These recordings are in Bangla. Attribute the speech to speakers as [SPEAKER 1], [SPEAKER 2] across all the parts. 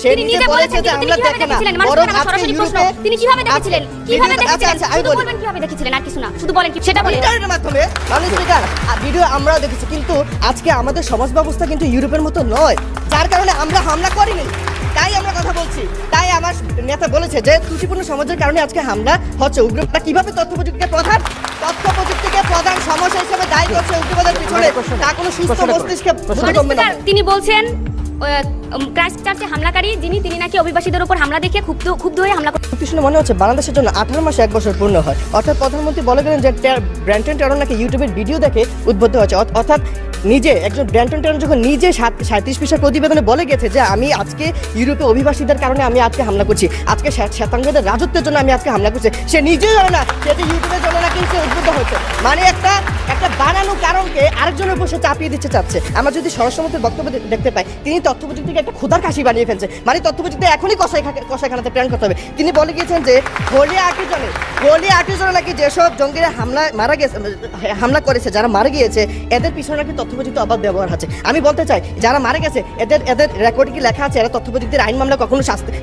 [SPEAKER 1] তিনি নিজে বলেছেন যে আমরা দেখেছিলেন বরং আজকে ইউরোপে তিনি কিভাবে দেখেছিলেন শুধু বলবেন কিভাবে দেখেছিলেন আর কিছু না শুধু বলেন কি সেটা বলেন
[SPEAKER 2] ইন্টারনেটের মাধ্যমে মানুষ স্পিকার ভিডিও আমরাও দেখেছি কিন্তু আজকে আমাদের সমাজ ব্যবস্থা কিন্তু ইউরোপের মতো নয় যার কারণে আমরা হামলা করিনি তাই আমরা কথা বলছি তাই আমার নেতা বলেছে যে ত্রুটিপূর্ণ সমাজের কারণে আজকে হামলা হচ্ছে উগ্রবাদ কিভাবে তথ্য প্রযুক্তিকে প্রধান সমস্যা হিসেবে দায়ী করছে উগ্রবাদের পিছনে তা কোনো সুস্থ মস্তিষ্কে বোধগম্য নয়।
[SPEAKER 1] তিনি বলছেন ক্রাইস্ট চার্চে হামলাকারী তিনি নাকি অভিবাসীদের উপর হামলা দেখে ক্ষুব্ধ হয়ে হামলা
[SPEAKER 2] করতে শুনে মনে হচ্ছে বাংলাদেশের জন্য 18 মাসে 1 বছর পূর্ণ হয় অর্থাৎ প্রধানমন্ত্রী বলে গেলেন যে ব্র্যান্টন টেরন নাকি ইউটিউবের ভিডিও দেখে উদ্বুদ্ধ হয়েছে অর্থাৎ নিজে একজন ব্র্যান্টন টেরন যখন নিজে 37 পৃষ্ঠার প্রতিবেদনে বলে গেছে যে আমি আজকে ইউরোপে অভিবাসীদের কারণে আমি আজকে হামলা করছি আজকে শ্বেতাঙ্গদের রাজত্বের জন্য আমি আজকে হামলা করছি সে নিজেও জানে না সে যে ইউটিউবের জন্য নাকি সে উদ্বুদ্ধ হয়েছে মানে একটা বানানো কারণকে আরেকজনের উপর সে চাপিয়ে দিতে চাচ্ছে আমরা যদি স্বরাষ্ট্রমন্ত্রীর বক্তব্য দেখতে পাই তিনি তথ্য প্রযুক্তিকে একটা ক্ষুধার কাশি বানিয়ে ফেলছে মানে তথ্য প্রযুক্তি এখনই কষাইখানাতে প্রেরণ করতে হবে তিনি বলে গিয়েছেন যে হোলি আর্টিজনে নাকি যেসব জঙ্গিরা হামলা করেছে যারা মারা গিয়েছে এদের পিছনে নাকি তথ্য প্রযুক্তি অবাধ ব্যবহার আছে আমি বলতে চাই যারা মারা গেছে এদের রেকর্ডে কি লেখা আছে এরা তথ্য প্রযুক্তির আইন মামলা কখনো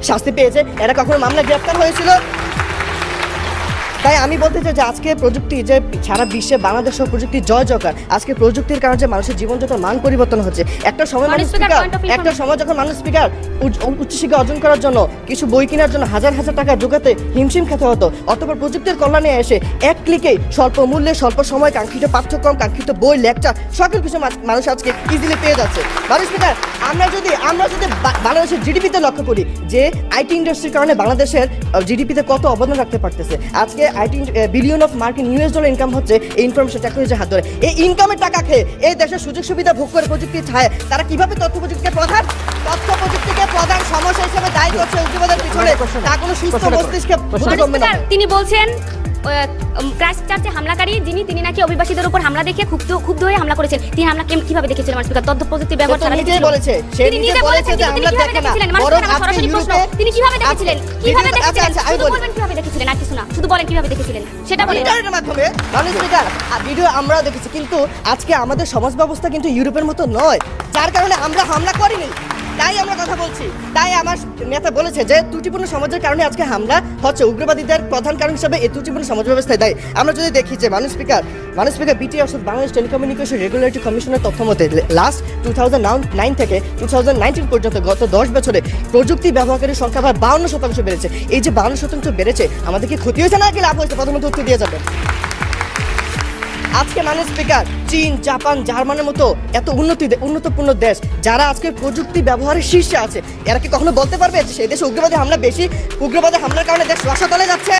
[SPEAKER 2] শাস্তি পেয়েছে এরা কখনো মামলা গ্রেফতার হয়েছিল তাই আমি বলতে চাই যে আজকে প্রযুক্তি যে সারা বিশ্বে বাংলাদেশ প্রযুক্তি জয় জয়কার আজকে প্রযুক্তির কারণে যে মানুষের জীবনযাত্রার মান পরিবর্তন হচ্ছে একটা সময় যখন মানুষ স্পিকার উচ্চশিক্ষা অর্জন করার জন্য কিছু বই কেনার জন্য হাজার হাজার টাকা জোগাতে হিমশিম খেতে হতো অথবা প্রযুক্তির কল্যাণে এসে এক ক্লিকে স্বল্প মূল্যে স্বল্প সময় কাঙ্ক্ষিত পাঠ্যক্রম কাঙ্ক্ষিত বই লেকচার সকল কিছু মানুষ আজকে ইজিলি পেয়ে যাচ্ছে মানুষ স্পিকার আমরা যদি বাংলাদেশের জিডিপিতে লক্ষ্য করি যে আইটি ইন্ডাস্ট্রির কারণে বাংলাদেশের জিডিপিতে কত অবদান রাখতে পারতেছে আজকে বিলিয়ন অফ মার্কিন ইউএস ডলার ইনকাম হচ্ছে এই ইনফরমেশন টেকনোলজির হাত ধরে এই ইনকামের টাকা খেয়ে এই দেশের সুযোগ সুবিধা ভোগ করে প্রযুক্তির ছায় তারা কিভাবে তথ্য প্রযুক্তিকে প্রধান সমস্যা হিসেবে দায়ী করছে উগ্রবাদের পিছনে তা কোনো সুস্থ মস্তিষ্কে বোধগম্য নয়।
[SPEAKER 1] তিনি বলছেন ক্রাইস্ট চার্চে হামলাকারী তিনি নাকি অভিবাসীদের উপর হামলা দেখে ক্ষুব্ধ হয়ে হামলা করেছেন তিনি হামলা কিভাবে দেখেছিলেন আমার স্পিকার তথ্য প্রযুক্তি ব্যবহার ছাড়া
[SPEAKER 2] নিজেই বলেছে সে নিজে বলেছে যে আমরা দেখেছিলেন বরং আজকে ইউরোপে
[SPEAKER 1] তিনি কিভাবে দেখেছিলেন শুধু বলবেন কিভাবে দেখেছিলেন আর কিছু না শুধু বলেন কিভাবে দেখেছিলেন সেটা বলেন
[SPEAKER 2] ইন্টারনেটের মাধ্যমে মানুষ স্পিকার ভিডিও আমরাও দেখেছি কিন্তু আজকে আমাদের সমাজ ব্যবস্থা কিন্তু ইউরোপের মতো নয় যার কারণে আমরা হামলা করিনি তাই আমরা কথা বলছি তাই আমার নেতা বলেছে যে ত্রুটিপূর্ণ সমাজের কারণে আজকে হামলা হচ্ছে উগ্রবাদীদের প্রধান কারণ হিসেবে এই ত্রুটিপূর্ণ সমাজ ব্যবস্থায় দেয় আমরা যদি দেখি যে মানুষ স্পিকার বিটি অর্থাৎ বাংলাদেশ টেলিকমিউনিকেশন রেগুলেটরি কমিশনের তথ্য মতে লাস্ট 2009 থেকে 2019 পর্যন্ত গত 10 বছরে প্রযুক্তি ব্যবহারকারীর সংখ্যা প্রায় 52% বেড়েছে এই যে 52% বেড়েছে আমাদের কি ক্ষতি হয়েছে নাকি লাভ হয়েছে প্রথমত উত্তর দিয়ে যাবেন আজকে মানুষ স্পিকার চীন জাপান জার্মানের মতো এত উন্নতপূর্ণ দেশ যারা আজকে প্রযুক্তি ব্যবহারের শীর্ষে আছে এরা কি কখনো বলতে পারবে যে সেই দেশে উগ্রবাদী হামলার কারণে দেশ রসাতলে যাচ্ছে